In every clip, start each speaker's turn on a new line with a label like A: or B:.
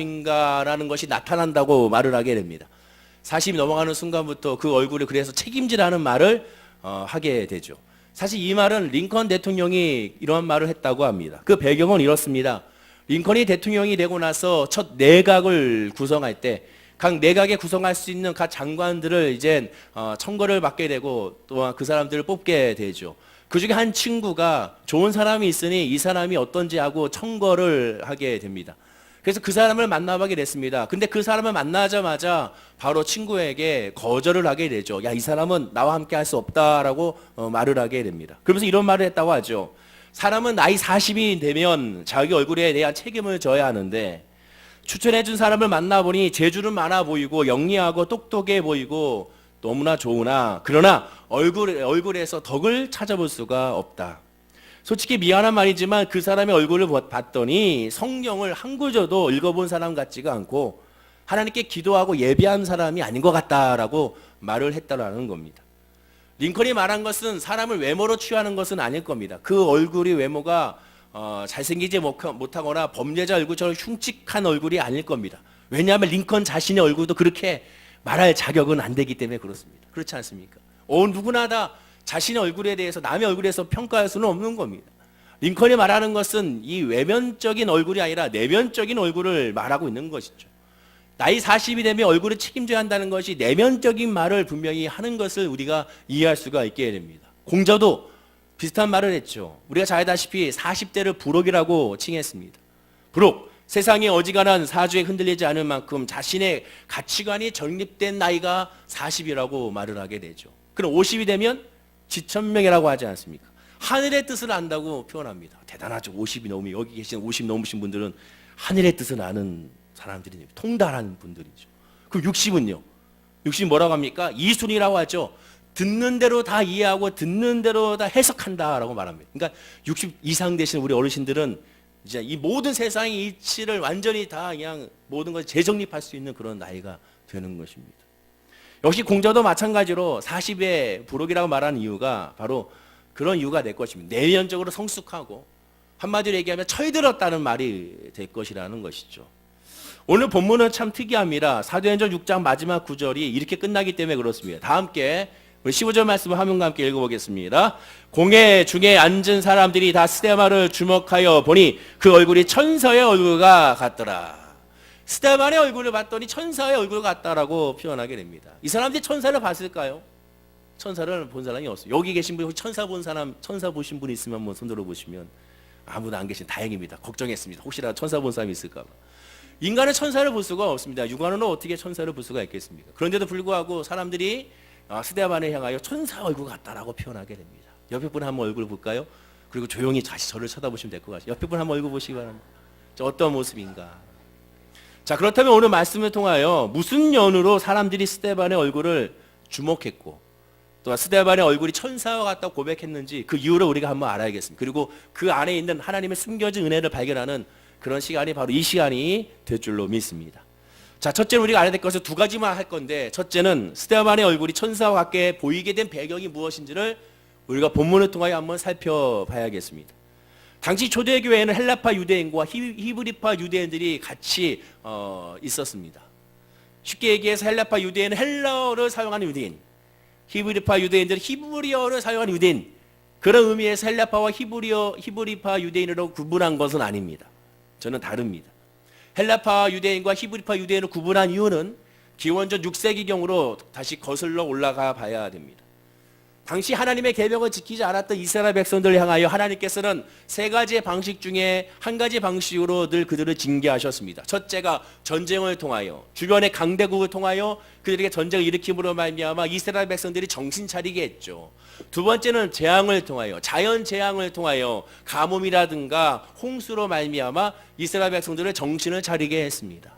A: 인가라는 것이 나타난다고 말을 하게 됩니다. 40이 넘어가는 순간부터 그 얼굴에 그래서 책임지라는 말을 하게 되죠. 사실 이 말은 링컨 대통령이 이런 말을 했다고 합니다. 그 배경은 이렇습니다. 링컨이 대통령이 되고 나서 첫 내각을 구성할 때 각 내각에 구성할 수 있는 각 장관들을 이제 청거를 받게 되고 또 그 사람들을 뽑게 되죠. 그 중에 한 친구가 좋은 사람이 있으니 이 사람이 어떤지 하고 청거를 하게 됩니다. 그래서 그 사람을 만나보게 됐습니다. 근데 그 사람을 만나자마자 바로 친구에게 거절을 하게 되죠. 야, 이 사람은 나와 함께 할 수 없다라고 말을 하게 됩니다. 그러면서 이런 말을 했다고 하죠. 사람은 나이 40이 되면 자기 얼굴에 대한 책임을 져야 하는데 추천해준 사람을 만나보니 재주는 많아 보이고 영리하고 똑똑해 보이고 너무나 좋으나 그러나 얼굴에서 덕을 찾아볼 수가 없다. 솔직히 미안한 말이지만 그 사람의 얼굴을 봤더니 성경을 한 구절도 읽어본 사람 같지가 않고 하나님께 기도하고 예배한 사람이 아닌 것 같다라고 말을 했다라는 겁니다. 링컨이 말한 것은 사람을 외모로 취하는 것은 아닐 겁니다. 그 얼굴이 외모가 잘생기지 못하거나 범죄자 얼굴처럼 흉측한 얼굴이 아닐 겁니다. 왜냐하면 링컨 자신의 얼굴도 그렇게 말할 자격은 안 되기 때문에 그렇습니다. 그렇지 않습니까? 누구나 다 자신의 얼굴에 대해서 남의 얼굴에서 평가할 수는 없는 겁니다. 링컨이 말하는 것은 이 외면적인 얼굴이 아니라 내면적인 얼굴을 말하고 있는 것이죠. 나이 40이 되면 얼굴을 책임져야 한다는 것이 내면적인 말을 분명히 하는 것을 우리가 이해할 수가 있게 됩니다. 공자도 비슷한 말을 했죠. 우리가 잘 알다시피 40대를 부록이라고 칭했습니다. 부록, 세상에 어지간한 사주에 흔들리지 않을 만큼 자신의 가치관이 정립된 나이가 40이라고 말을 하게 되죠. 그럼 50이 되면 지천명이라고 하지 않습니까? 하늘의 뜻을 안다고 표현합니다. 대단하죠. 50이 넘으면 여기 계신 50 넘으신 분들은 하늘의 뜻을 아는 사람들입니다. 통달하는 분들이죠. 그럼 60은요? 60 뭐라고 합니까? 이순이라고 하죠. 듣는 대로 다 이해하고 듣는 대로 다 해석한다라고 말합니다. 그러니까 60 이상 되신 우리 어르신들은 이제 이 모든 세상의 이치를 완전히 다 그냥 모든 것을 재정립할 수 있는 그런 나이가 되는 것입니다. 역시 공자도 마찬가지로 40의 부록이라고 말하는 이유가 바로 그런 이유가 될 것입니다. 내면적으로 성숙하고 한마디로 얘기하면 철들었다는 말이 될 것이라는 것이죠. 오늘 본문은 참 특이합니다. 사도행전 6장 마지막 구절이 이렇게 끝나기 때문에 그렇습니다. 다 함께 우리 15절 말씀을 화면과 함께 읽어보겠습니다. 공회 중에 앉은 사람들이 다 스데반을 주목하여 보니 그 얼굴이 천사의 얼굴과 같더라. 스데반의 얼굴을 봤더니 천사의 얼굴 같다라고 표현하게 됩니다. 이 사람들이 천사를 봤을까요? 천사를 본 사람이 없어요. 여기 계신 분 천사 본 사람, 천사 보신 분 있으면 한번 손 들어보시면 아무도 안 계신 다행입니다. 걱정했습니다. 혹시라도 천사 본 사람이 있을까 봐. 인간은 천사를 볼 수가 없습니다. 육안으로 어떻게 천사를 볼 수가 있겠습니까? 그런데도 불구하고 사람들이 스데반을 향하여 천사 얼굴 같다라고 표현하게 됩니다. 옆에 분 한번 얼굴 볼까요? 그리고 조용히 다시 저를 쳐다보시면 될 것 같아요. 옆에 분 한번 얼굴 보시기 바랍니다. 어떤 모습인가? 자, 그렇다면 오늘 말씀을 통하여 무슨 연유로 사람들이 스데반의 얼굴을 주목했고 또 스데반의 얼굴이 천사와 같다고 고백했는지 그 이유를 우리가 한번 알아야겠습니다. 그리고 그 안에 있는 하나님의 숨겨진 은혜를 발견하는 그런 시간이 바로 이 시간이 될 줄로 믿습니다. 자, 첫째는 우리가 알아야 될 것은 두 가지만 할 건데 첫째는 스데반의 얼굴이 천사와 같게 보이게 된 배경이 무엇인지를 우리가 본문을 통하여 한번 살펴봐야겠습니다. 당시 초대교회에는 헬라파 유대인과 히브리파 유대인들이 같이 있었습니다. 쉽게 얘기해서 헬라파 유대인은 헬라어를 사용하는 유대인, 히브리파 유대인들은 히브리어를 사용하는 유대인, 그런 의미에서 헬라파와 히브리파 유대인으로 구분한 것은 아닙니다. 저는 다릅니다. 헬라파 유대인과 히브리파 유대인을 구분한 이유는 기원전 6세기경으로 다시 거슬러 올라가 봐야 됩니다. 당시 하나님의 계명을 지키지 않았던 이스라엘 백성들을 향하여 하나님께서는 세 가지의 방식 중에 한 가지 방식으로 늘 그들을 징계하셨습니다. 첫째가 전쟁을 통하여 주변의 강대국을 통하여 그들에게 전쟁을 일으킴으로 말미암아 이스라엘 백성들이 정신 차리게 했죠. 두 번째는 재앙을 통하여 자연 재앙을 통하여 가뭄이라든가 홍수로 말미암아 이스라엘 백성들을 정신을 차리게 했습니다.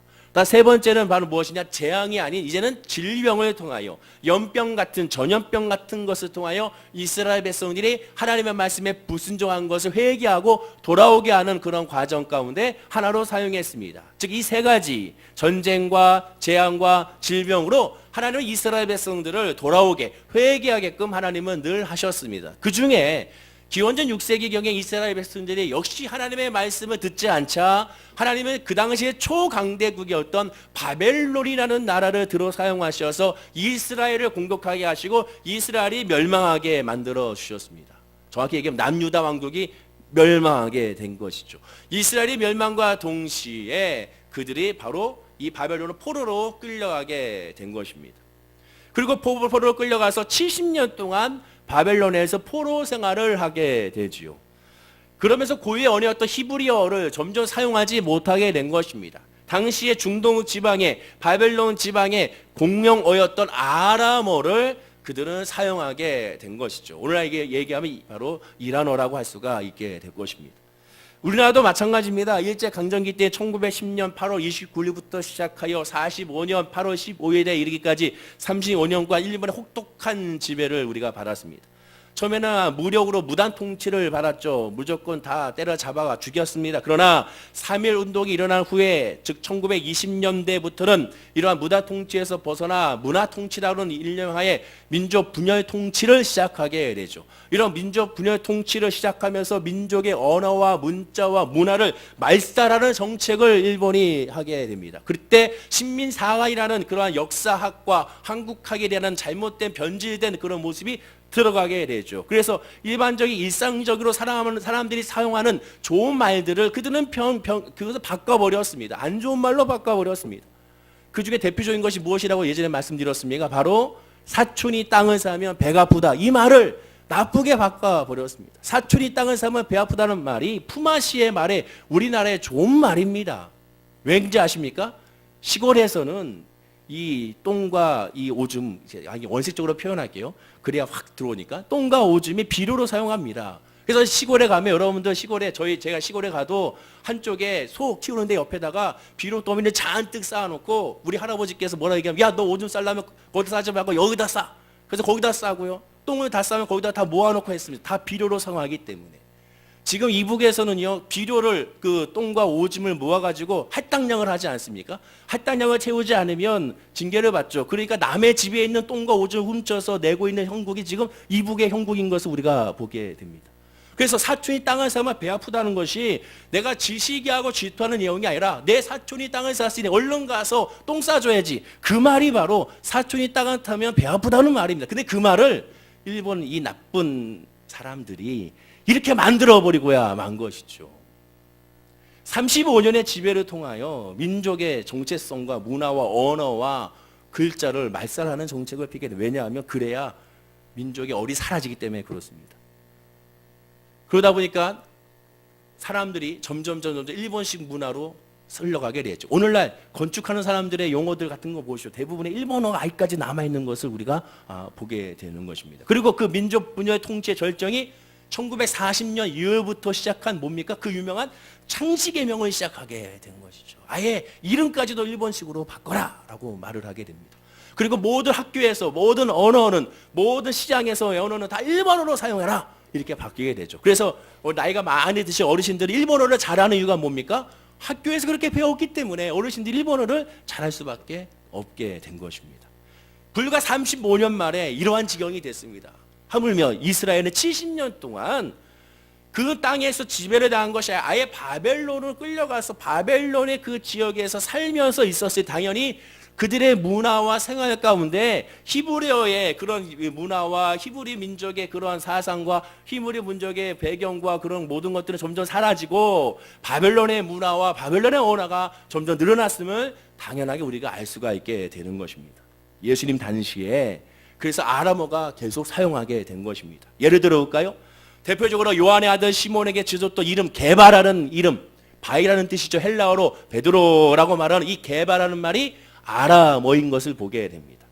A: 세 번째는 바로 무엇이냐? 재앙이 아닌 이제는 질병을 통하여 연병 같은 전염병 같은 것을 통하여 이스라엘 백성들이 하나님의 말씀에 불순종한 것을 회개하고 돌아오게 하는 그런 과정 가운데 하나로 사용했습니다. 즉 이 세 가지 전쟁과 재앙과 질병으로 하나님은 이스라엘 백성들을 돌아오게 회개하게끔 하나님은 늘 하셨습니다. 그 중에 기원전 6세기경에 이스라엘 백성들이 역시 하나님의 말씀을 듣지 않자 하나님은 그 당시에 초강대국이었던 바벨론이라는 나라를 들어 사용하셔서 이스라엘을 공격하게 하시고 이스라엘이 멸망하게 만들어 주셨습니다. 정확히 얘기하면 남유다 왕국이 멸망하게 된 것이죠. 이스라엘이 멸망과 동시에 그들이 바로 이 바벨론을 포로로 끌려가게 된 것입니다. 그리고 포로로 끌려가서 70년 동안 바벨론에서 포로 생활을 하게 되지요. 그러면서 고유의 언어였던 히브리어를 점점 사용하지 못하게 된 것입니다. 당시에 중동 지방에 바벨론 지방의 공용어였던 아람어를 그들은 사용하게 된 것이죠. 오늘날 이게 얘기하면 바로 이란어라고 할 수가 있게 될 것입니다. 우리나라도 마찬가지입니다. 일제강점기 때 1910년 8월 29일부터 시작하여 45년 8월 15일에 이르기까지 35년간 일본의 혹독한 지배를 우리가 받았습니다. 처음에는 무력으로 무단 통치를 받았죠. 무조건 다 때려잡아가 죽였습니다. 그러나 3.1 운동이 일어난 후에 즉 1920년대부터는 이러한 무단 통치에서 벗어나 문화 통치라는 일념하에 민족 분열 통치를 시작하게 되죠. 이런 민족 분열 통치를 시작하면서 민족의 언어와 문자와 문화를 말살하는 정책을 일본이 하게 됩니다. 그때 신민사회라는 그러한 역사학과 한국학에 대한 잘못된 변질된 그런 모습이 들어가게 되죠. 그래서 일반적인 일상적으로 사랑하는 사람들이 사용하는 좋은 말들을 그들은 그것을 바꿔버렸습니다. 안 좋은 말로 바꿔버렸습니다. 그 중에 대표적인 것이 무엇이라고 예전에 말씀드렸습니까? 바로 사촌이 땅을 사면 배가 아프다. 이 말을 나쁘게 바꿔버렸습니다. 사촌이 땅을 사면 배 아프다는 말이 푸마시의 말에 우리나라의 좋은 말입니다. 왠지 아십니까? 시골에서는 이 똥과 이 오줌, 원색적으로 표현할게요. 그래야 확 들어오니까 똥과 오줌이 비료로 사용합니다. 그래서 시골에 가면 여러분들 시골에 제가 시골에 가도 한쪽에 소 키우는데 옆에다가 비료 더미를 잔뜩 쌓아놓고 우리 할아버지께서 뭐라 얘기하면 야 너 오줌 싸려면 거기다 싸지 말고 여기다 싸. 그래서 거기다 싸고요. 똥을 다 싸면 거기다 다 모아놓고 했습니다. 다 비료로 사용하기 때문에. 지금 이북에서는요 비료를 그 똥과 오줌을 모아가지고 할당량을 하지 않습니까? 할당량을 채우지 않으면 징계를 받죠. 그러니까 남의 집에 있는 똥과 오줌을 훔쳐서 내고 있는 형국이 지금 이북의 형국인 것을 우리가 보게 됩니다. 그래서 사촌이 땅을 사면 배 아프다는 것이 내가 지시기하고 질투하는 내용이 아니라 내 사촌이 땅을 샀으니 얼른 가서 똥 싸줘야지. 그 말이 바로 사촌이 땅을 타면 배 아프다는 말입니다. 근데 그 말을 일본 이 나쁜 사람들이 이렇게 만들어버리고야 만 것이죠. 35년의 지배를 통하여 민족의 정체성과 문화와 언어와 글자를 말살하는 정책을 피게 돼요. 왜냐하면 그래야 민족의 얼이 사라지기 때문에 그렇습니다. 그러다 보니까 사람들이 점점 일본식 문화로 흘러가게 되죠. 오늘날 건축하는 사람들의 용어들 같은 거 보시오. 대부분의 일본어가 아직까지 남아있는 것을 우리가 보게 되는 것입니다. 그리고 그 민족 분열 통치의 절정이 1940년 이후부터 시작한 뭡니까? 그 유명한 창씨개명을 시작하게 된 것이죠. 아예 이름까지도 일본식으로 바꿔라 라고 말을 하게 됩니다. 그리고 모든 학교에서 모든 언어는 모든 시장에서의 언어는 다 일본어로 사용해라 이렇게 바뀌게 되죠. 그래서 나이가 많이 드신 어르신들이 일본어를 잘하는 이유가 뭡니까? 학교에서 그렇게 배웠기 때문에 어르신들이 일본어를 잘할 수밖에 없게 된 것입니다. 불과 35년 만에 이러한 지경이 됐습니다. 하물며 이스라엘은 70년 동안 그 땅에서 지배를 당한 것이 아예 바벨론을 끌려가서 바벨론의 그 지역에서 살면서 있었을 때 당연히 그들의 문화와 생활 가운데 히브리어의 그런 문화와 히브리 민족의 그러한 사상과 히브리 민족의 배경과 그런 모든 것들은 점점 사라지고 바벨론의 문화와 바벨론의 언어가 점점 늘어났음을 당연하게 우리가 알 수가 있게 되는 것입니다. 예수님 당시에 그래서 아람어가 계속 사용하게 된 것입니다. 예를 들어 볼까요? 대표적으로 요한의 아들 시몬에게 주셨던 이름 게바라는 이름, 바이라는 뜻이죠. 헬라어로 베드로라고 말하는 이 게바라는 말이 아람어인 것을 보게 됩니다.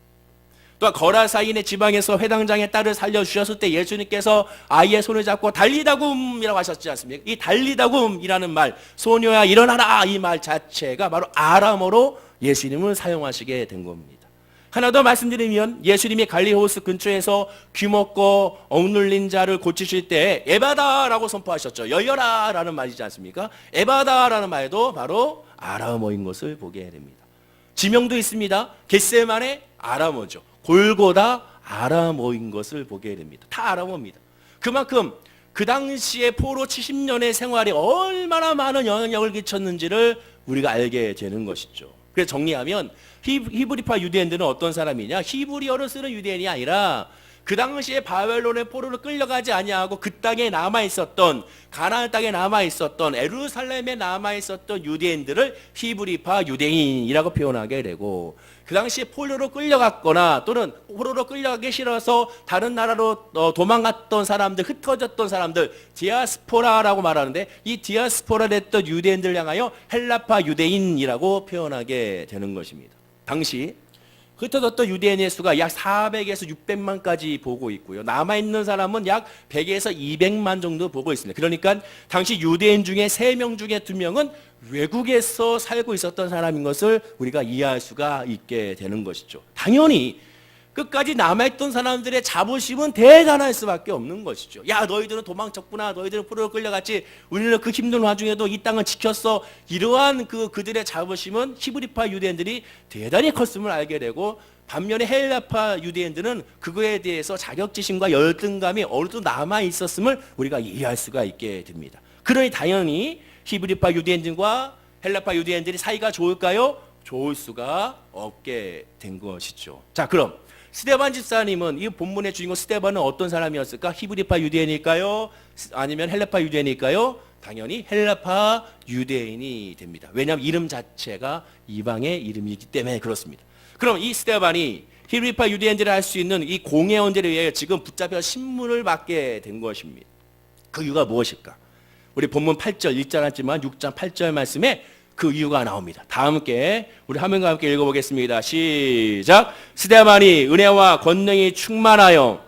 A: 또 거라사인의 지방에서 회당장의 딸을 살려주셨을 때 예수님께서 아이의 손을 잡고 달리다굼이라고 하셨지 않습니까? 이 달리다굼이라는 말, 소녀야 일어나라 이 말 자체가 바로 아람어로 예수님을 사용하시게 된 겁니다. 하나 더 말씀드리면 예수님이 갈리호스 근처에서 귀먹고 억눌린 자를 고치실 때 에바다라고 선포하셨죠. 열려라라는 말이지 않습니까? 에바다라는 말도 바로 아람어인 것을 보게 됩니다. 지명도 있습니다. 겟세마네 아람어죠. 골고다 아람어인 것을 보게 됩니다. 다 아람어입니다. 그만큼 그 당시에 포로 70년의 생활이 얼마나 많은 영향력을 끼쳤는지를 우리가 알게 되는 것이죠. 그래서 정리하면 히브리파 유대인들은 어떤 사람이냐? 히브리어를 쓰는 유대인이 아니라 그 당시에 바벨론의 포로로 끌려가지 아니하고 그 땅에 남아있었던, 가나안 땅에 남아있었던, 예루살렘에 남아있었던 유대인들을 히브리파 유대인이라고 표현하게 되고, 그 당시에 포로로 끌려갔거나 또는 포로로 끌려가기 싫어서 다른 나라로 도망갔던 사람들, 흩어졌던 사람들, 디아스포라라고 말하는데, 이 디아스포라 됐던 유대인들 향하여 헬라파 유대인이라고 표현하게 되는 것입니다. 당시 흩어졌던 유대인의 수가 약 400에서 600만까지 보고 있고요. 남아있는 사람은 약 100에서 200만 정도 보고 있습니다. 그러니까 당시 유대인 중에 3명 중에 2명은 외국에서 살고 있었던 사람인 것을 우리가 이해할 수가 있게 되는 것이죠. 당연히 끝까지 남아있던 사람들의 자부심은 대단할 수밖에 없는 것이죠. 야, 너희들은 도망쳤구나. 너희들은 포로로 끌려갔지. 우리는 그 힘든 와중에도 이 땅을 지켰어. 이러한 그들의 자부심은 히브리파 유대인들이 대단히 컸음을 알게 되고, 반면에 헬라파 유대인들은 그거에 대해서 자격지심과 열등감이 어느 정도 남아있었음을 우리가 이해할 수가 있게 됩니다. 그러니 당연히 히브리파 유대인들과 헬라파 유대인들이 사이가 좋을까요? 좋을 수가 없게 된 것이죠. 자, 그럼 스데반 집사님은, 이 본문의 주인공 스데반은 어떤 사람이었을까? 히브리파 유대인일까요? 아니면 헬라파 유대인일까요? 당연히 헬라파 유대인이 됩니다. 왜냐하면 이름 자체가 이방의 이름이기 때문에 그렇습니다. 그럼 이 스데반이 히브리파 유대인들이 할 수 있는 이 공회원들에 의해 지금 붙잡혀 신문을 받게 된 것입니다. 그 이유가 무엇일까? 우리 본문 8절 읽지 않았지만 6장 8절 말씀에 그 이유가 나옵니다. 다 함께 우리 화면과 함께 읽어보겠습니다. 시작. 스데반이 은혜와 권능이 충만하여,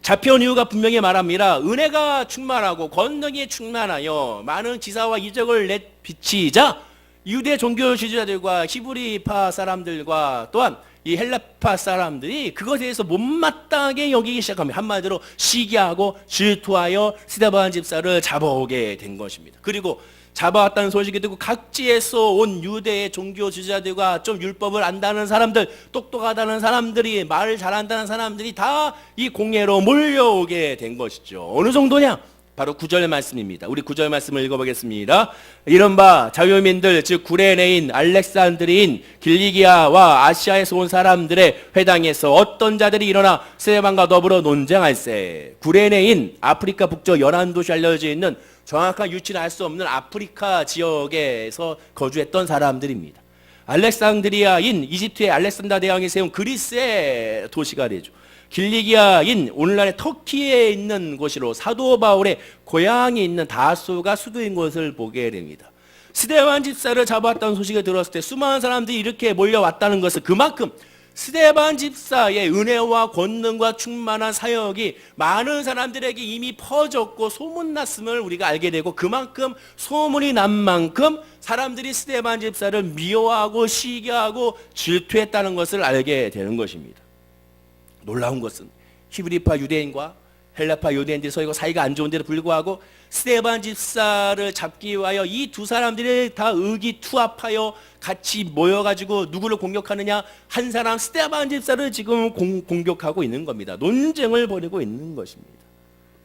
A: 잡혀온 이유가 분명히 말합니다. 은혜가 충만하고 권능이 충만하여 많은 기사와 이적을 내비치자 유대 종교 지도자들과 히브리파 사람들과 또한 이 헬라파 사람들이 그것에 대해서 못마땅하게 여기기 시작합니다. 한마디로 시기하고 질투하여 스데반 집사를 잡아오게 된 것입니다. 그리고 잡아왔다는 소식이 듣고 각지에서 온 유대의 종교 지도자들과 좀 율법을 안다는 사람들, 똑똑하다는 사람들이, 말을 잘한다는 사람들이 다 이 공회로 몰려오게 된 것이죠. 어느 정도냐? 바로 9절 말씀입니다. 우리 9절 말씀을 읽어보겠습니다. 이른바 자유민들, 즉 구레네인, 알렉산드리인, 길리기아와 아시아에서 온 사람들의 회당에서 어떤 자들이 일어나 스데반과 더불어 논쟁할세. 구레네인, 아프리카 북쪽 연안 도시 알려져 있는 정확한 위치는 알 수 없는 아프리카 지역에서 거주했던 사람들입니다. 알렉산드리아인, 이집트의 알렉산더 대왕이 세운 그리스의 도시가 되죠. 길리기아인, 오늘날의 터키에 있는 곳으로 사도 바울의 고향이 있는 다소가 수도인 것을 보게 됩니다. 스데반 집사를 잡았다는 소식을 들었을 때 수많은 사람들이 이렇게 몰려왔다는 것은 그만큼 스데반 집사의 은혜와 권능과 충만한 사역이 많은 사람들에게 이미 퍼졌고 소문났음을 우리가 알게 되고, 그만큼 소문이 난 만큼 사람들이 스데반 집사를 미워하고 시기하고 질투했다는 것을 알게 되는 것입니다. 놀라운 것은 히브리파 유대인과 헬라파 유대인들이 서로 사이가 안 좋은데도 불구하고 스데반 집사를 잡기 위하여 이 두 사람들이 다 의기투합하여 같이 모여가지고 누구를 공격하느냐? 한 사람 스데반 집사를 지금 공격하고 있는 겁니다. 논쟁을 벌이고 있는 것입니다.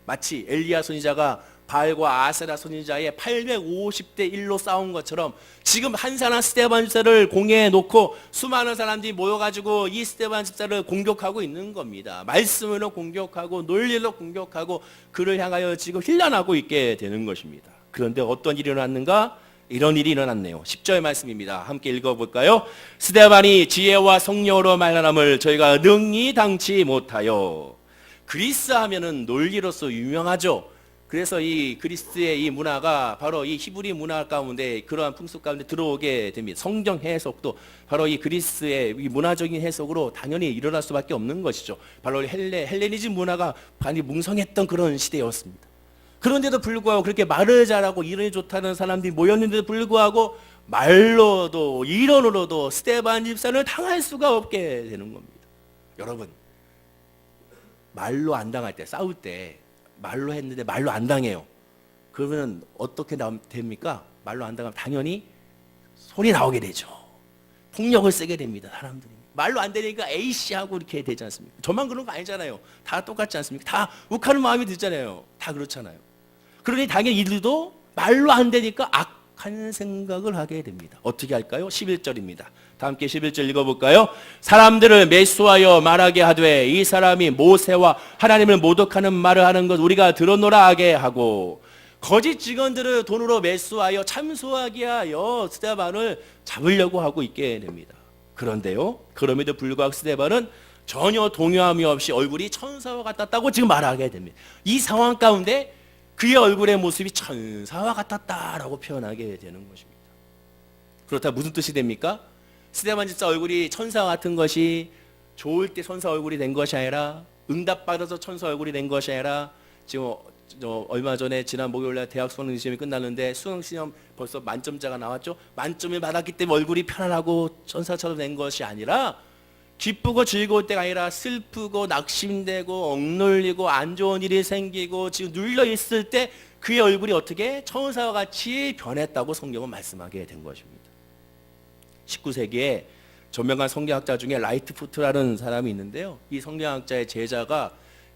A: 마치 엘리야 선지자가 바알과 아세라 선지자의 850대 1로 싸운 것처럼 지금 한 사람 스데반 집사를 공회에 놓고 수많은 사람들이 모여가지고 이 스데반 집사를 공격하고 있는 겁니다. 말씀으로 공격하고 논리로 공격하고 그를 향하여 지금 힐난하고 있게 되는 것입니다. 그런데 어떤 일이 일어났는가? 이런 일이 일어났네요. 10절 말씀입니다. 함께 읽어볼까요? 스데반이 지혜와 성령으로 말하남을 저희가 능히 당치 못하여. 그리스 하면은 논리로서 유명하죠. 그래서 이 그리스의 이 문화가 바로 이 히브리 문화 가운데, 그러한 풍습 가운데 들어오게 됩니다. 성경 해석도 바로 이 그리스의 이 문화적인 해석으로 당연히 일어날 수밖에 없는 것이죠. 바로 헬레니즘 문화가 많이 뭉성했던 그런 시대였습니다. 그런데도 불구하고 그렇게 말을 잘하고 이론이 좋다는 사람들이 모였는데도 불구하고 말로도 이론으로도 스데반 집사를 당할 수가 없게 되는 겁니다. 여러분, 말로 안 당할 때, 싸울 때 말로 했는데 말로 안 당해요. 그러면 어떻게 됩니까? 말로 안 당하면 당연히 손이 나오게 되죠. 폭력을 쓰게 됩니다, 사람들이. 말로 안 되니까 A씨 하고 이렇게 되지 않습니까? 저만 그런 거 아니잖아요. 다 똑같지 않습니까? 다 욱하는 마음이 들잖아요. 다 그렇잖아요. 그러니 당연히 이들도 말로 안 되니까 악한 생각을 하게 됩니다. 어떻게 할까요? 11절입니다. 다 함께 11절 읽어볼까요? 사람들을 매수하여 말하게 하되 이 사람이 모세와 하나님을 모독하는 말을 하는 것 우리가 들었노라 하게 하고, 거짓 직원들을 돈으로 매수하여 참소하게 하여 스데반을 잡으려고 하고 있게 됩니다. 그런데요, 그럼에도 불구하고 스데반은 전혀 동요함이 없이 얼굴이 천사와 같았다고 지금 말하게 됩니다. 이 상황 가운데 그의 얼굴의 모습이 천사와 같았다라고 표현하게 되는 것입니다. 그렇다 무슨 뜻이 됩니까? 스데반 집사 얼굴이 천사와 같은 것이 좋을 때 천사 얼굴이 된 것이 아니라, 응답받아서 천사 얼굴이 된 것이 아니라, 지금 얼마 전에 지난 목요일날 대학 수능 시험이 끝났는데 수능 시험 벌써 만점자가 나왔죠. 만점을 받았기 때문에 얼굴이 편안하고 천사처럼 된 것이 아니라, 기쁘고 즐거울 때가 아니라 슬프고 낙심되고 억눌리고 안 좋은 일이 생기고 지금 눌려 있을 때 그의 얼굴이 어떻게 천사와 같이 변했다고 성경은 말씀하게 된 것입니다. 19세기에 저명한 성경학자 중에 라이트푸트라는 사람이 있는데요, 이 성경학자의 제자가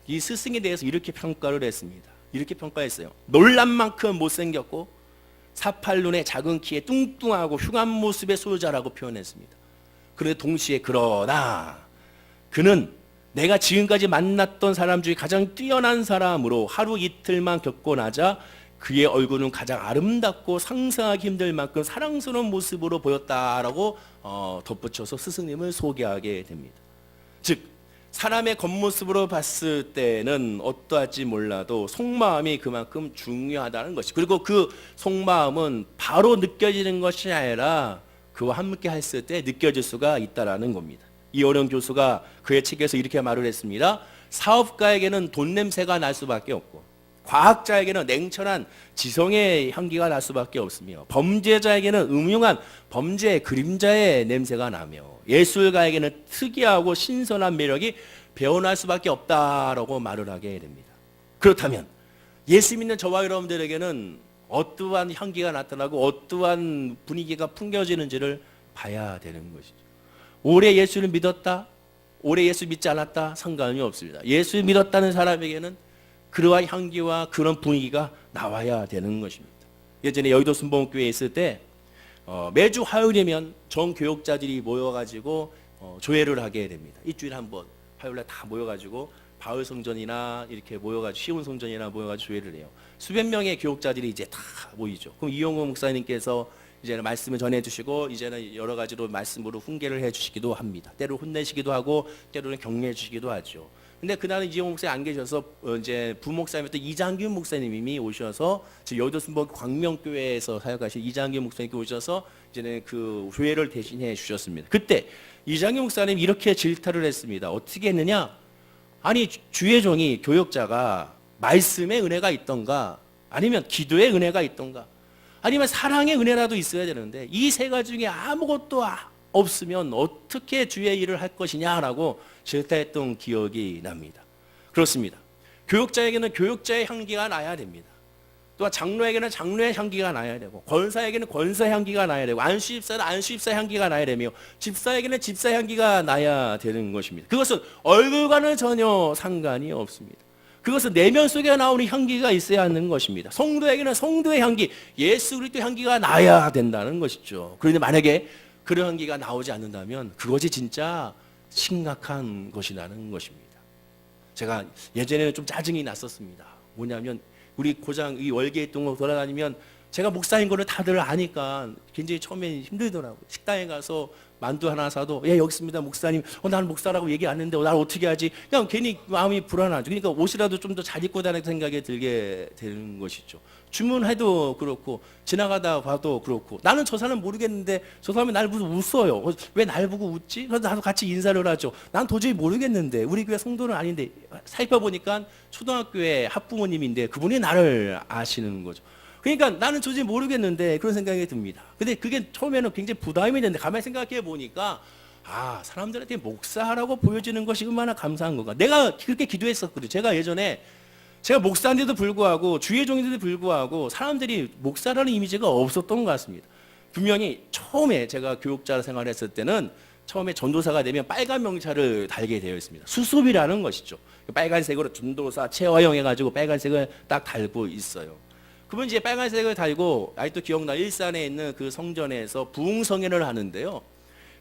A: 이 스승에 대해서 이렇게 평가를 했습니다. 이렇게 평가했어요. 놀란 만큼 못생겼고 사팔눈에 작은 키에 뚱뚱하고 흉한 모습의 소유자라고 표현했습니다. 그런데 동시에 그러나 그는 내가 지금까지 만났던 사람 중에 가장 뛰어난 사람으로 하루 이틀만 겪고 나자 그의 얼굴은 가장 아름답고 상상하기 힘들 만큼 사랑스러운 모습으로 보였다라고 덧붙여서 스승님을 소개하게 됩니다. 즉 사람의 겉모습으로 봤을 때는 어떠할지 몰라도 속마음이 그만큼 중요하다는 것이, 그리고 그 속마음은 바로 느껴지는 것이 아니라 그와 함께 했을 때 느껴질 수가 있다라는 겁니다. 이어령 교수가 그의 책에서 이렇게 말을 했습니다. 사업가에게는 돈 냄새가 날 수밖에 없고, 과학자에게는 냉철한 지성의 향기가 날 수밖에 없으며, 범죄자에게는 음흉한 범죄의 그림자의 냄새가 나며, 예술가에게는 특이하고 신선한 매력이 배어날 수밖에 없다라고 말을 하게 됩니다. 그렇다면 예수 믿는 저와 여러분들에게는 어떠한 향기가 나타나고 어떠한 분위기가 풍겨지는지를 봐야 되는 것이죠. 오래 예수를 믿었다, 오래 예수 믿지 않았다 상관이 없습니다. 예수 믿었다는 사람에게는 그러한 향기와 그런 분위기가 나와야 되는 것입니다. 예전에 여의도 순복음교회에 있을 때 매주 화요일이면 정교역자들이 모여가지고 조회를 하게 됩니다. 일주일에 한 번 화요일날 다 모여가지고 바울 성전이나 이렇게 모여가지고 시온 성전이나 모여가지고 조회를 해요. 수백 명의 교역자들이 이제 다 모이죠. 그럼 이용호 목사님께서 이제는 말씀을 전해주시고 이제는 여러 가지로 말씀으로 훈계를 해주시기도 합니다. 때로 혼내시기도 하고 때로는 격려해 주시기도 하죠. 근데 그날은 이용호 목사님 안 계셔서 이제 부목사님이었던 이장균 목사님이 오셔서 지금 여의도 순복 광명교회에서 사역하신 이장균 목사님께 오셔서 이제는 그 조회를 대신해 주셨습니다. 그때 이장균 목사님이 이렇게 질타를 했습니다. 어떻게 했느냐? 아니 주의 종이 교역자가 말씀의 은혜가 있던가, 아니면 기도의 은혜가 있던가, 아니면 사랑의 은혜라도 있어야 되는데 이 세 가지 중에 아무것도 없으면 어떻게 주의 일을 할 것이냐라고 질타했던 기억이 납니다. 그렇습니다. 교역자에게는 교역자의 향기가 나야 됩니다. 또한 장로에게는 장로의 향기가 나야 되고, 권사에게는 권사의 향기가 나야 되고, 안수집사는 안수집사의 향기가 나야 되며, 집사에게는 집사의 향기가 나야 되는 것입니다. 그것은 얼굴과는 전혀 상관이 없습니다. 그것은 내면 속에 나오는 향기가 있어야 하는 것입니다. 성도에게는 성도의 향기, 예수 그리스도의 향기가 나야 된다는 것이죠. 그런데 만약에 그런 향기가 나오지 않는다면 그것이 진짜 심각한 것이라는 것입니다. 제가 예전에는 좀 짜증이 났었습니다. 뭐냐면 우리 고장 이 월계 동으로 돌아다니면 제가 목사인 거를 다들 아니까 굉장히 처음에 힘들더라고요. 식당에 가서 만두 하나 사도 예 여기 있습니다 목사님, 나는 목사라고 얘기 안 했는데 나를 어떻게 하지? 그냥 괜히 마음이 불안하죠. 그러니까 옷이라도 좀 더 잘 입고 다니는 생각이 들게 되는 것이죠. 주문해도 그렇고 지나가다 봐도 그렇고, 나는 저 사람 모르겠는데 저 사람이 날 보고 웃어요. 왜 날 보고 웃지? 그래서 나도 같이 인사를 하죠. 난 도저히 모르겠는데, 우리 교회 성도는 아닌데, 살펴보니까 초등학교의 학부모님인데 그분이 나를 아시는 거죠. 그러니까 나는 도저히 모르겠는데 그런 생각이 듭니다. 근데 그게 처음에는 굉장히 부담이 되는데 가만히 생각해 보니까 사람들한테 목사라고 보여지는 것이 얼마나 감사한 건가. 내가 그렇게 기도했었거든요. 제가 예전에 제가 목사인데도 불구하고 주의 종인데도 불구하고 사람들이 목사라는 이미지가 없었던 것 같습니다. 분명히 처음에 제가 교육자 생활했을 때는 처음에 전도사가 되면 빨간 명찰을 달게 되어 있습니다. 수습이라는 것이죠. 빨간색으로 전도사 최화영 해가지고 빨간색을 딱 달고 있어요. 그분 이제 빨간색을 달고, 아직도 기억나, 일산에 있는 그 성전에서 부흥성회를 하는데요.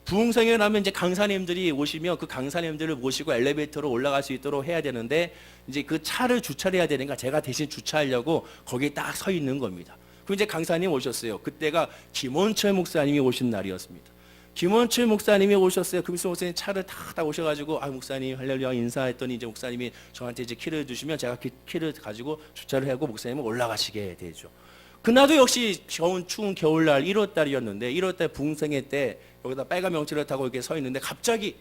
A: 부흥성회를 하면 이제 강사님들이 오시면 그 강사님들을 모시고 엘리베이터로 올라갈 수 있도록 해야 되는데, 이제 그 차를 주차를 해야 되니까 제가 대신 주차하려고 거기에 딱 서 있는 겁니다. 그럼 이제 강사님 오셨어요. 그때가 김원철 목사님이 오신 날이었습니다. 김원철 목사님이 오셨어요. 금수 목사님 차를 딱 오셔가지고, 아, 목사님 할렐루야 인사했더니 이제 목사님이 저한테 이제 키를 주시면 제가 키를 가지고 주차를 하고 목사님은 올라가시게 되죠. 그날도 역시 추운 겨울날 1월달이었는데 1월달 부흥성회 때 여기다 빨간 명치를 타고 이렇게 서 있는데 갑자기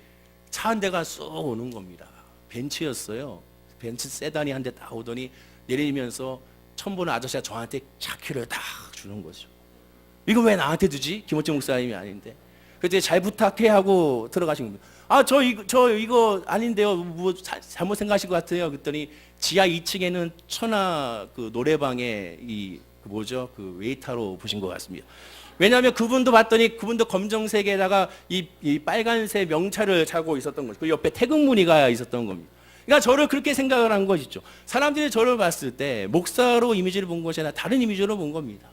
A: 차 한 대가 쑥 오는 겁니다. 벤츠였어요. 벤츠 세단이 한 대 딱 오더니 내리면서 처음 보는 아저씨가 저한테 차키를 딱 주는 거죠. 이거 왜 나한테 주지? 김원철 목사님이 아닌데. 그때 잘 부탁해 하고 들어가신 겁니다. 아, 저 이거 아닌데요. 뭐 잘못 생각하신 것 같아요. 그랬더니 지하 2층에는 천하 그 노래방에 그 웨이터로 보신 것 같습니다. 왜냐하면 그분도 봤더니 그분도 검정색에다가 이 빨간색 명찰을 차고 있었던 거죠. 그 옆에 태극무늬가 있었던 겁니다. 그러니까 저를 그렇게 생각을 한 것이죠. 사람들이 저를 봤을 때 목사로 이미지를 본 것이 아니라 다른 이미지로 본 겁니다.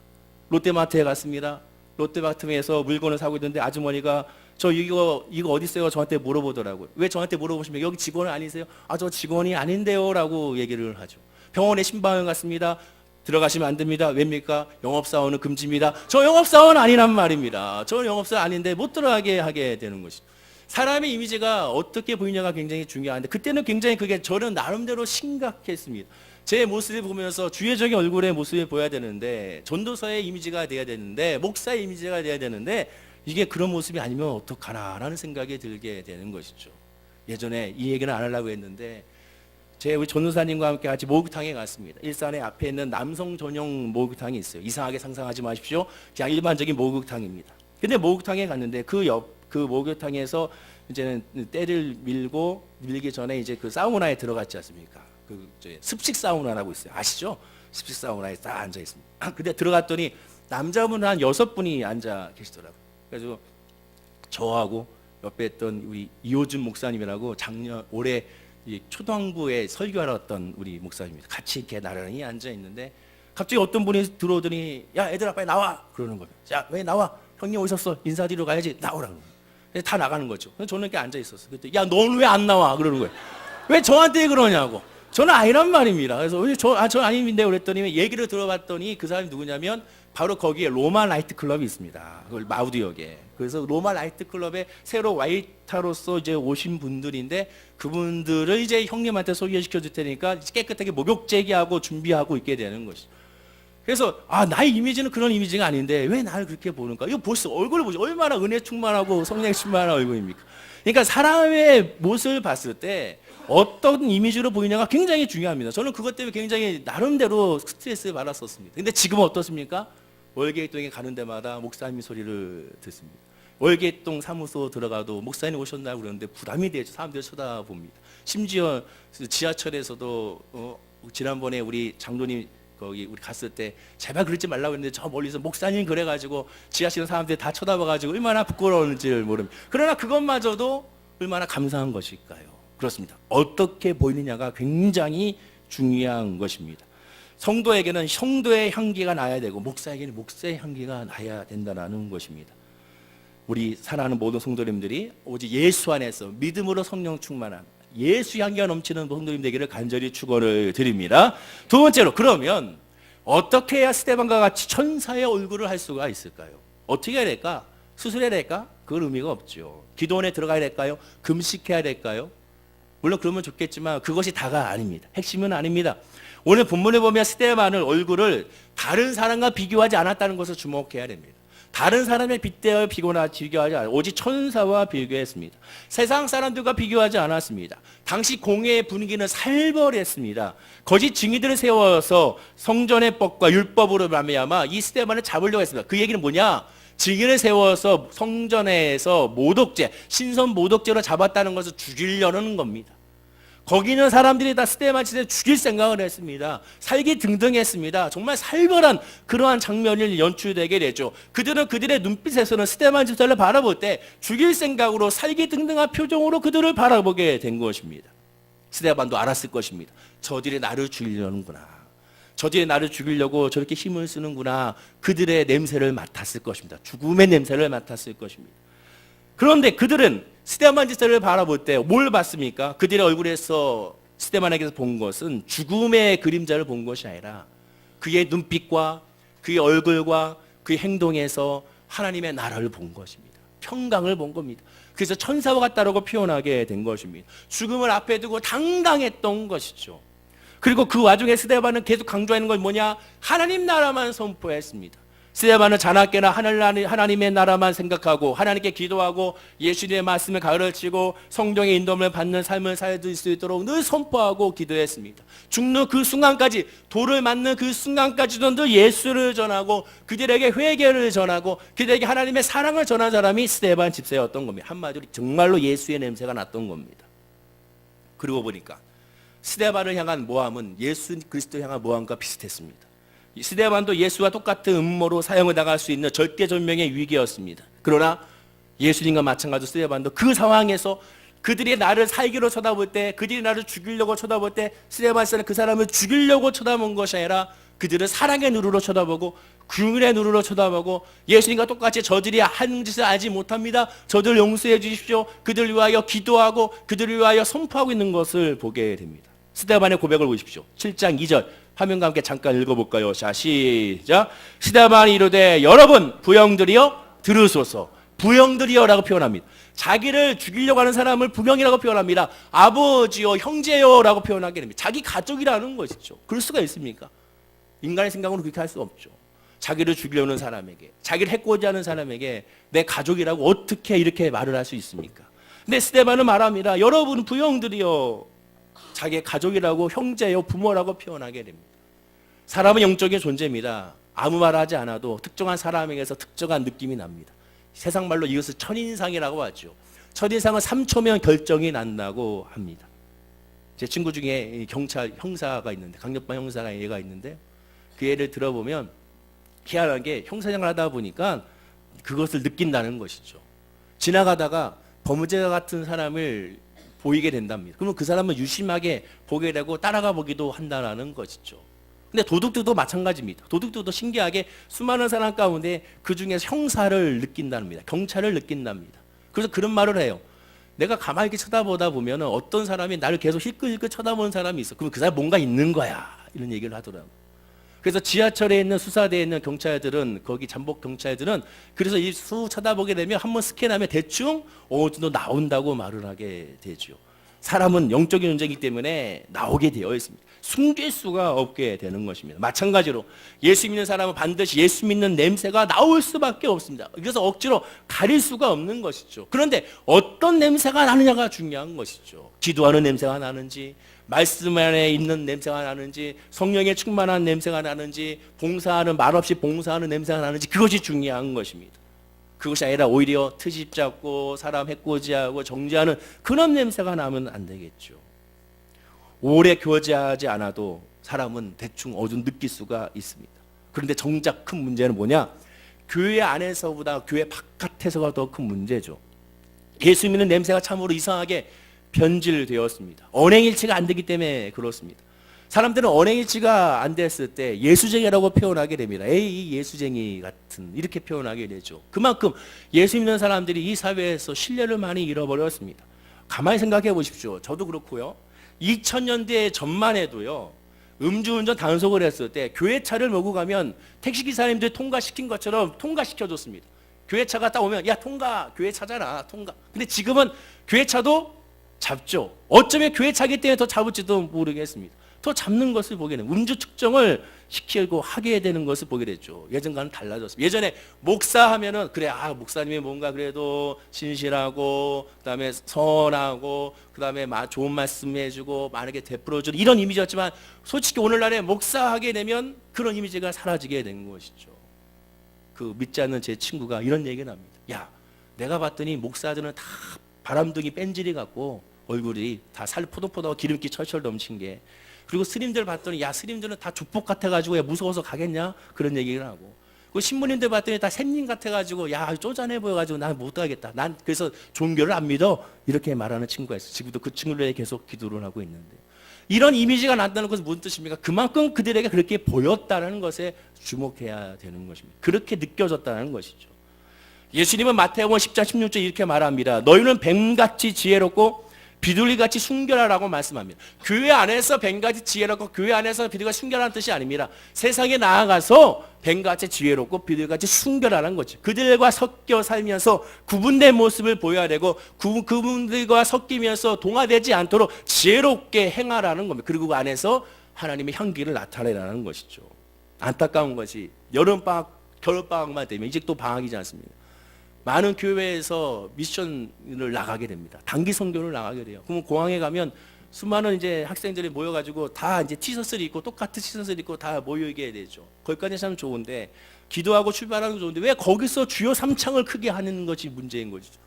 A: 롯데마트에 갔습니다. 롯데마트에서 물건을 사고 있는데 아주머니가 저 이거 어디 있어요? 저한테 물어보더라고요. 왜 저한테 물어보시면 여기 직원 아니세요? 아, 저 직원이 아닌데요 라고 얘기를 하죠. 병원에 신방을 갔습니다. 들어가시면 안 됩니다. 왜입니까? 영업사원은 금지입니다. 저 영업사원 아니란 말입니다. 저 영업사원 아닌데 못 들어가게 하게 되는 것이죠. 사람의 이미지가 어떻게 보이냐가 굉장히 중요한데, 그때는 굉장히 그게 저는 나름대로 심각했습니다. 제 모습을 보면서 주의적인 얼굴의 모습을 보여야 되는데, 전도사의 이미지가 돼야 되는데, 목사의 이미지가 돼야 되는데, 이게 그런 모습이 아니면 어떡하나라는 생각이 들게 되는 것이죠. 예전에 이 얘기는 안 하려고 했는데, 우리 전도사님과 함께 같이 목욕탕에 갔습니다. 일산에 앞에 있는 남성 전용 목욕탕이 있어요. 이상하게 상상하지 마십시오. 그냥 일반적인 목욕탕입니다. 근데 목욕탕에 갔는데 그 목욕탕에서 이제는 때를 밀기 전에 이제 그 사우나에 들어갔지 않습니까? 습식 사우나라고 있어요. 아시죠? 습식 사우나에 딱 앉아 있습니다. 근데 들어갔더니 남자분 한 6분이 앉아 계시더라고요. 그래서 저하고 옆에 있던 우리 이호준 목사님이라고 올해 초등부에 설교하러 왔던 우리 목사님입니다. 같이 이렇게 나란히 앉아 있는데 갑자기 어떤 분이 들어오더니, 야, 애들아 빨리 나와 그러는 거예요. 야, 왜 나와? 형님 오셨어. 인사드리러 가야지. 나오라고. 다 나가는 거죠. 저는 이렇게 앉아 있었어요. 그때 야, 넌 왜 안 나와? 그러는 거예요. 왜 저한테 그러냐고. 저는 아니란 말입니다. 그래서 저 아닌데 그랬더니 얘기를 들어봤더니 그 사람이 누구냐면 바로 거기에 로마 나이트 클럽이 있습니다. 그걸 마우디역에. 그래서 로마 나이트 클럽에 새로 와이터로서 이제 오신 분들인데, 그분들을 이제 형님한테 소개시켜 줄 테니까 깨끗하게 목욕 제기하고 준비하고 있게 되는 것이죠. 그래서 나의 이미지는 그런 이미지가 아닌데 왜 나를 그렇게 보는가? 이거 벌써 얼굴을 보죠. 얼마나 은혜 충만하고 성령 충만한 얼굴입니까? 그러니까 사람의 모습을 봤을 때 어떤 이미지로 보이냐가 굉장히 중요합니다. 저는 그것 때문에 굉장히 나름대로 스트레스를 받았었습니다. 근데 지금은 어떻습니까? 월계동에 가는 데마다 목사님 소리를 듣습니다. 월계동 사무소 들어가도 목사님 오셨나요? 그러는데 부담이 되죠. 사람들이 쳐다봅니다. 심지어 지하철에서도 지난번에 우리 장로님 거기 우리 갔을 때 제발 그러지 말라고 했는데 저 멀리서 목사님 그래가지고 지하실에 사람들이 다 쳐다봐가지고 얼마나 부끄러운지를 모릅니다. 그러나 그것마저도 얼마나 감사한 것일까요? 그렇습니다. 어떻게 보이느냐가 굉장히 중요한 것입니다. 성도에게는 성도의 향기가 나야 되고 목사에게는 목사의 향기가 나야 된다는 것입니다. 우리 사랑하는 모든 성도님들이 오직 예수 안에서 믿음으로 성령 충만한 예수 향기가 넘치는 성도님 되기를 간절히 축원을 드립니다. 두 번째로, 그러면 어떻게 해야 스데반과 같이 천사의 얼굴을 할 수가 있을까요? 어떻게 해야 될까? 수술해야 될까? 그건 의미가 없죠. 기도원에 들어가야 될까요? 금식해야 될까요? 물론 그러면 좋겠지만 그것이 다가 아닙니다. 핵심은 아닙니다. 오늘 본문에 보면 스데반의 얼굴을 다른 사람과 비교하지 않았다는 것을 주목해야 됩니다. 다른 사람의 빗대어 비교하지 않아 오직 천사와 비교했습니다. 세상 사람들과 비교하지 않았습니다. 당시 공회의 분위기는 살벌했습니다. 거짓 증인들을 세워서 성전의 법과 율법으로 말미암아 이 스데반을 잡으려고 했습니다. 그 얘기는 뭐냐? 증인을 세워서 성전에서 모독죄, 신선 모독죄로 잡았다는 것을 죽이려는 겁니다. 거기 있는 사람들이 다 스데반 집사를 죽일 생각을 했습니다. 살기 등등했습니다. 정말 살벌한 그러한 장면이 연출되게 되죠. 그들은 그들의 눈빛에서는 스데반 집사를 바라볼 때 죽일 생각으로 살기 등등한 표정으로 그들을 바라보게 된 것입니다. 스데반도 알았을 것입니다. 저들이 나를 죽이려는구나. 저들이 나를 죽이려고 저렇게 힘을 쓰는구나. 그들의 냄새를 맡았을 것입니다. 죽음의 냄새를 맡았을 것입니다. 그런데 그들은 스데반 집사를 바라볼 때 뭘 봤습니까? 그들의 얼굴에서 스데반에게서 본 것은 죽음의 그림자를 본 것이 아니라 그의 눈빛과 그의 얼굴과 그의 행동에서 하나님의 나라를 본 것입니다. 평강을 본 겁니다. 그래서 천사와 같다라고 표현하게 된 것입니다. 죽음을 앞에 두고 당당했던 것이죠. 그리고 그 와중에 스데반은 계속 강조하는 건 뭐냐? 하나님 나라만 선포했습니다. 스데반은 자나깨나 하나님의 나라만 생각하고 하나님께 기도하고 예수님의 말씀을 가르치고 성령의 인도를 받는 삶을 살 수 있도록 늘 선포하고 기도했습니다. 죽는 그 순간까지, 돌을 맞는 그 순간까지도 늘 예수를 전하고 그들에게 회개를 전하고 그들에게 하나님의 사랑을 전한 사람이 스데반 집사였던 겁니다. 한마디로 정말로 예수의 냄새가 났던 겁니다. 그러고 보니까 스데반을 향한 모함은 예수 그리스도 향한 모함과 비슷했습니다. 스데반도 예수와 똑같은 음모로 사형을 당할 수 있는 절대절명의 위기였습니다. 그러나 예수님과 마찬가지로 스데반도 그 상황에서 그들이 나를 살기로 쳐다볼 때, 그들이 나를 죽이려고 쳐다볼 때 스데반 씨는 그 사람을 죽이려고 쳐다본 것이 아니라 그들을 사랑의 눈으로 쳐다보고 긍휼의 눈으로 쳐다보고 예수님과 똑같이 저들이 한 짓을 알지 못합니다. 저들 용서해 주십시오. 그들을 위하여 기도하고 그들을 위하여 선포하고 있는 것을 보게 됩니다. 스데반의 고백을 보십시오. 7장 2절 화면과 함께 잠깐 읽어볼까요? 자, 시작. 스데반이 이르되 여러분 부형들이여 들으소서. 부형들이여 라고 표현합니다. 자기를 죽이려고 하는 사람을 부형이라고 표현합니다. 아버지요 형제요 라고 표현하게 됩니다. 자기 가족이라는 것이죠. 그럴 수가 있습니까? 인간의 생각으로 그렇게 할 수 없죠. 자기를 죽이려는 사람에게, 자기를 해코지 하는 사람에게 내 가족이라고 어떻게 이렇게 말을 할 수 있습니까? 근데 스데반은 말합니다. 여러분 부형들이여, 자기의 가족이라고, 형제요, 부모라고 표현하게 됩니다. 사람은 영적인 존재입니다. 아무 말 하지 않아도 특정한 사람에게서 특정한 느낌이 납니다. 세상 말로 이것을 첫인상이라고 하죠. 첫인상은 3초면 결정이 난다고 합니다. 제 친구 중에 경찰 형사가 있는데, 강력반 형사가 얘가 있는데 그 예를 들어보면 희한하게 형사생활 하다 보니까 그것을 느낀다는 것이죠. 지나가다가 범죄자 같은 사람을 보이게 된답니다. 그러면 그 사람은 유심하게 보게 되고 따라가 보기도 한다는 것이죠. 근데 도둑들도 마찬가지입니다. 도둑들도 신기하게 수많은 사람 가운데 그 중에서 형사를 느낀답니다. 경찰을 느낀답니다. 그래서 그런 말을 해요. 내가 가만히 이렇게 쳐다보다 보면 어떤 사람이 나를 계속 힐끗힐끗 쳐다보는 사람이 있어. 그럼 그 사람 뭔가 있는 거야. 이런 얘기를 하더라고요. 그래서 지하철에 있는 수사대에 있는 경찰들은, 거기 잠복 경찰들은 그래서 이 수 쳐다보게 되면 한번 스캔하면 대충 어느 정도 나온다고 말을 하게 되죠. 사람은 영적인 존재이기 때문에 나오게 되어 있습니다. 숨길 수가 없게 되는 것입니다. 마찬가지로 예수 믿는 사람은 반드시 예수 믿는 냄새가 나올 수밖에 없습니다. 그래서 억지로 가릴 수가 없는 것이죠. 그런데 어떤 냄새가 나느냐가 중요한 것이죠. 기도하는 냄새가 나는지, 말씀 안에 있는 냄새가 나는지, 성령에 충만한 냄새가 나는지, 봉사하는, 말없이 봉사하는 냄새가 나는지, 그것이 중요한 것입니다. 그것이 아니라 오히려 트집 잡고 사람 해코지하고 정죄하는 그런 냄새가 나면 안 되겠죠. 오래 교제하지 않아도 사람은 대충 어둠 느낄 수가 있습니다. 그런데 정작 큰 문제는 뭐냐? 교회 안에서보다 교회 바깥에서가 더 큰 문제죠. 예수 믿는 냄새가 참으로 이상하게 변질되었습니다. 언행일치가 안 되기 때문에 그렇습니다. 사람들은 언행일치가 안 됐을 때 예수쟁이라고 표현하게 됩니다. 에이, 예수쟁이 같은, 이렇게 표현하게 되죠. 그만큼 예수 믿는 사람들이 이 사회에서 신뢰를 많이 잃어버렸습니다. 가만히 생각해 보십시오. 저도 그렇고요. 2000년대 전만 해도요, 음주운전 단속을 했을 때 교회 차를 몰고 가면 택시기사님들 통과시킨 것처럼 통과시켜줬습니다. 교회 차가 딱 오면 야 통과, 교회 차잖아, 통과. 근데 지금은 교회 차도 잡죠. 어쩌면 교회 차기 때문에 더 잡을지도 모르겠습니다. 더 잡는 것을 보게 되는, 음주 측정을 시키고 하게 되는 것을 보게 됐죠. 예전과는 달라졌습니다. 예전에 목사하면은 그래, 목사님이 뭔가 그래도 신실하고 그다음에 선하고 그다음에 좋은 말씀 해주고 많게 베풀어주는 이런 이미지였지만, 솔직히 오늘날에 목사하게 되면 그런 이미지가 사라지게 된 것이죠. 그 믿지 않는 제 친구가 이런 얘기를 합니다. 야, 내가 봤더니 목사들은 다 바람둥이 뺀질이 같고 얼굴이 다 살 포동포동하고 기름기 철철 넘친 게. 그리고 스님들 봤더니 야 스님들은 다 족복 같아가지고 야 무서워서 가겠냐 그런 얘기를 하고, 그 신부님들 봤더니 다 샘님 같아가지고 야 쪼잔해 보여가지고 난 못 가겠다, 난 그래서 종교를 안 믿어, 이렇게 말하는 친구가 있어요. 지금도 그 친구들에게 계속 기도를 하고 있는데, 이런 이미지가 난다는 것은 무슨 뜻입니까? 그만큼 그들에게 그렇게 보였다는 것에 주목해야 되는 것입니다. 그렇게 느껴졌다는 것이죠. 예수님은 마태복음 10장 16절 이렇게 말합니다. 너희는 뱀같이 지혜롭고 비둘기같이 순결하라고 말씀합니다. 교회 안에서 뱀같이 지혜롭고 교회 안에서 비둘기같이 순결하는 뜻이 아닙니다. 세상에 나아가서 뱀같이 지혜롭고 비둘기같이 순결하는 거죠. 그들과 섞여 살면서 구분된 모습을 보여야 되고 그분들과 섞이면서 동화되지 않도록 지혜롭게 행하라는 겁니다. 그리고 그 안에서 하나님의 향기를 나타내라는 것이죠. 안타까운 것이 여름방학, 겨울방학만 되면 이제 또 방학이지 않습니까? 많은 교회에서 미션을 나가게 됩니다. 단기 선교를 나가게 돼요. 그러면 공항에 가면 수많은 이제 학생들이 모여가지고 다 이제 티셔츠를 입고 똑같은 티셔츠를 입고 다 모이게 되죠. 거기까지 참 좋은데, 기도하고 출발하는 건 좋은데 왜 거기서 주여 3창을 크게 하는 것이 문제인 것이죠.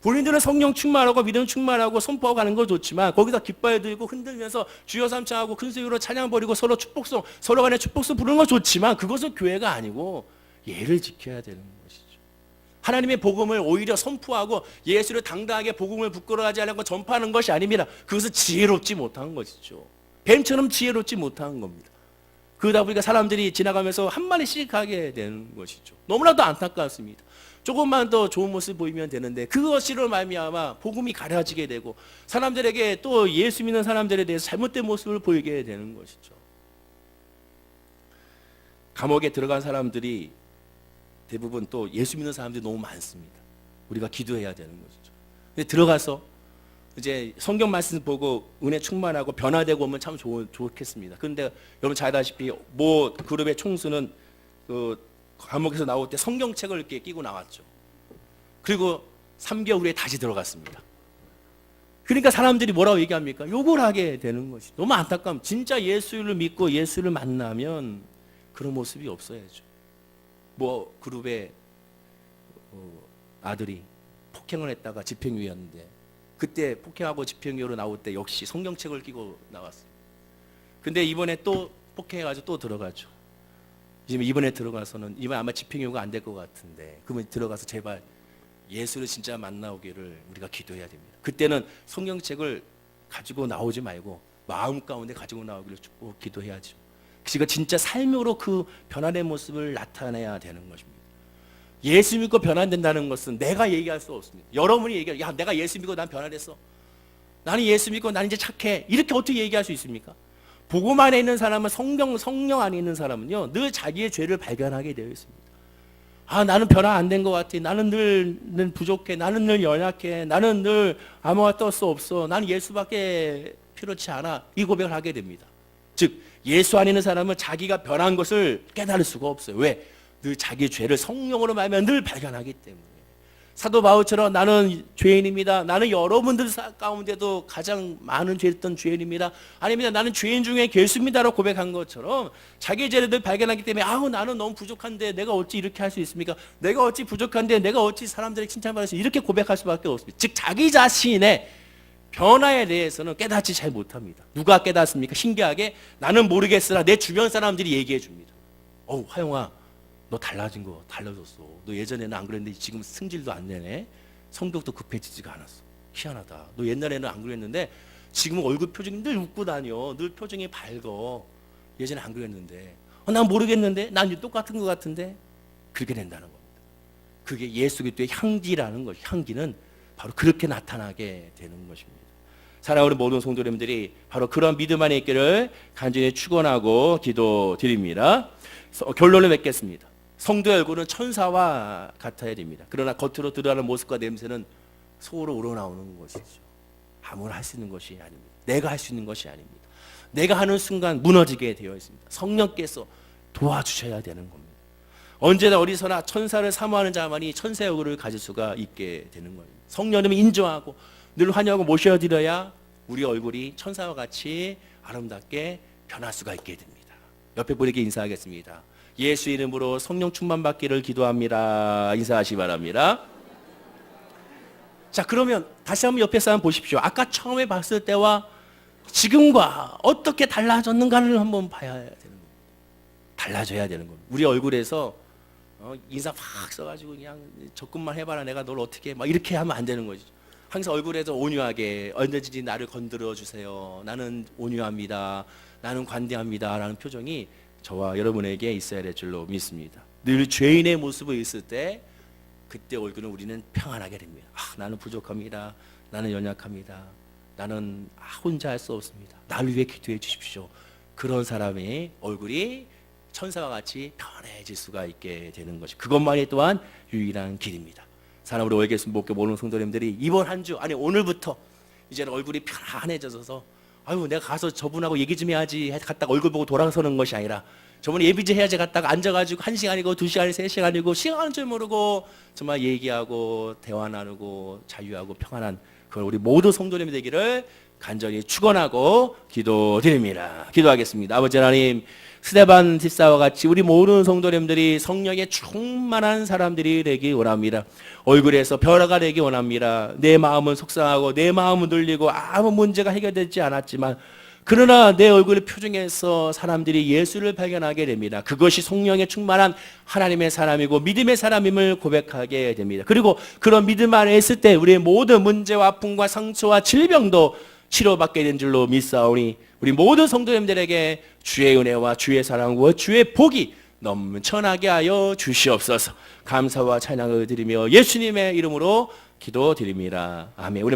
A: 본인들은 성령 충만하고 믿음 충만하고 선포하고 가는 거 좋지만 거기서 깃발 들고 흔들면서 주여 3창하고 큰 소리로 찬양 버리고 서로 축복송, 서로 간에 축복송 부르는 건 좋지만 그것은 교회가 아니고 예를 지켜야 되는 것이죠. 하나님의 복음을 오히려 선포하고 예수를 당당하게 복음을 부끄러워하지 않고 전파하는 것이 아닙니다. 그것은 지혜롭지 못한 것이죠. 뱀처럼 지혜롭지 못한 겁니다. 그러다 보니까 사람들이 지나가면서 한 마리씩 가게 되는 것이죠. 너무나도 안타깝습니다. 조금만 더 좋은 모습 보이면 되는데 그것으로 말미암아 복음이 가려지게 되고 사람들에게 또 예수 믿는 사람들에 대해서 잘못된 모습을 보이게 되는 것이죠. 감옥에 들어간 사람들이 대부분 또 예수 믿는 사람들이 너무 많습니다. 우리가 기도해야 되는 것이죠. 근데 들어가서 이제 성경 말씀 보고 은혜 충만하고 변화되고 오면 참 좋겠습니다. 그런데 여러분 잘 아시다시피 모 그룹의 총수는 그 감옥에서 나올 때 성경책을 이렇게 끼고 나왔죠. 그리고 3개월 후에 다시 들어갔습니다. 그러니까 사람들이 뭐라고 얘기합니까? 욕을 하게 되는 것이 너무 안타까움. 진짜 예수를 믿고 예수를 만나면 그런 모습이 없어야죠. 뭐 그룹의 아들이 폭행을 했다가 집행유예였는데 그때 폭행하고 집행유예로 나올 때 역시 성경책을 끼고 나왔어요. 근데 이번에 또 폭행해가지고 또 들어가죠. 지금 이번에 들어가서는 이번 아마 집행유예가 안 될 것 같은데 그러면 들어가서 제발 예수를 진짜 만나오기를 우리가 기도해야 됩니다. 그때는 성경책을 가지고 나오지 말고 마음 가운데 가지고 나오기를 기도해야죠. 그러니까 진짜 삶으로 그 변화된 모습을 나타내야 되는 것입니다. 예수 믿고 변화된다는 것은 내가 얘기할 수 없습니다. 여러분이 얘기할, 야 내가 예수 믿고 난 변화됐어, 나는 예수 믿고 난 이제 착해, 이렇게 어떻게 얘기할 수 있습니까? 복음 안에 있는 사람은 성령 안에 있는 사람은요 늘 자기의 죄를 발견하게 되어 있습니다. 아 나는 변화 안 된 것 같아, 나는 늘 부족해, 나는 늘 연약해, 나는 늘 아무것도 수 없어, 나는 예수밖에 필요치 않아, 이 고백을 하게 됩니다. 즉 예수 안에 있는 사람은 자기가 변한 것을 깨달을 수가 없어요. 왜? 늘 자기의 죄를 성령으로 말하면 늘 발견하기 때문에. 사도 바울처럼 나는 죄인입니다, 나는 여러분들 가운데도 가장 많은 죄했던 죄인입니다, 아닙니다, 나는 죄인 중에 괴수입니다라고 고백한 것처럼 자기의 죄를 늘 발견하기 때문에 아우 나는 너무 부족한데 내가 어찌 이렇게 할 수 있습니까? 내가 어찌 부족한데 내가 어찌 사람들에게 칭찬받을 수, 이렇게 고백할 수밖에 없습니다. 즉 자기 자신의 변화에 대해서는 깨닫지 잘 못합니다. 누가 깨닫습니까? 신기하게 나는 모르겠으나 내 주변 사람들이 얘기해 줍니다. 화영아 너 달라진 거 달라졌어, 너 예전에는 안 그랬는데 지금 승질도 안 내네, 성격도 급해지지가 않았어, 희한하다, 너 옛날에는 안 그랬는데 지금 얼굴 표정이 늘 웃고 다녀, 늘 표정이 밝어, 예전에 안 그랬는데 난 모르겠는데 난 똑같은 것 같은데, 그렇게 된다는 겁니다. 그게 예수 그리스도의 향기라는 것, 향기는 바로 그렇게 나타나게 되는 것입니다. 사랑하는 모든 성도님들이 바로 그런 믿음 안에 있기를 간절히 축원하고 기도드립니다. 결론을 맺겠습니다. 성도의 얼굴은 천사와 같아야 됩니다. 그러나 겉으로 드러나는 모습과 냄새는 속으로 우러나오는 것이죠. 아무나 할 수 있는 것이 아닙니다. 내가 할 수 있는 것이 아닙니다. 내가 하는 순간 무너지게 되어 있습니다. 성령께서 도와주셔야 되는 겁니다. 언제나 어디서나 천사를 사모하는 자만이 천사의 얼굴을 가질 수가 있게 되는 거예요. 성령님을 인정하고 늘 환영하고 모셔드려야 우리 얼굴이 천사와 같이 아름답게 변할 수가 있게 됩니다. 옆에 분에게 인사하겠습니다. 예수 이름으로 성령 충만 받기를 기도합니다. 인사하시기 바랍니다. 자, 그러면 다시 한번 옆에 사람 보십시오. 아까 처음에 봤을 때와 지금과 어떻게 달라졌는가를 한번 봐야 되는 겁니다. 달라져야 되는 겁니다. 우리 얼굴에서 인사 확 써가지고 그냥 접근만 해봐라, 내가 널 어떻게 막 이렇게 하면 안 되는 거죠. 항상 얼굴에서 온유하게 언제든지 나를 건드려 주세요. 나는 온유합니다. 나는 관대합니다. 라는 표정이 저와 여러분에게 있어야 될 줄로 믿습니다. 늘 죄인의 모습을 있을 때 그때 얼굴은 우리는 평안하게 됩니다. 나는 부족합니다. 나는 연약합니다. 나는 혼자 할 수 없습니다. 나를 위해 기도해 주십시오. 그런 사람의 얼굴이 천사와 같이 편해질 수가 있게 되는 것이, 그것만이 또한 유일한 길입니다. 사랑으로 오해계 목교 모르는 성도님들이 이번 한 주, 아니 오늘부터 이제는 얼굴이 편안해져서 아유 내가 가서 저분하고 얘기 좀 해야지 갔다가 얼굴 보고 돌아서는 것이 아니라 저번에 예비제 해야지 갔다가 앉아가지고 1시간이고 2시간이고 3시간이고 시간은 줄 모르고 정말 얘기하고 대화 나누고 자유하고 평안한 그걸 우리 모두 성도님이 되기를 간절히 축원하고 기도드립니다. 기도하겠습니다. 아버지 하나님, 스데반 집사와 같이 우리 모든 성도님들이 성령에 충만한 사람들이 되기 원합니다. 얼굴에서 변화가 되기 원합니다. 내 마음은 속상하고 내 마음은 눌리고 아무 문제가 해결되지 않았지만 그러나 내 얼굴의 표정에서 사람들이 예수를 발견하게 됩니다. 그것이 성령에 충만한 하나님의 사람이고 믿음의 사람임을 고백하게 됩니다. 그리고 그런 믿음 안에 있을 때 우리의 모든 문제와 아픔과 상처와 질병도 치료받게 된 줄로 믿사오니 우리 모든 성도님들에게 주의 은혜와 주의 사랑과 주의 복이 넘쳐나게 하여 주시옵소서. 감사와 찬양을 드리며 예수님의 이름으로 기도드립니다. 아멘. 우리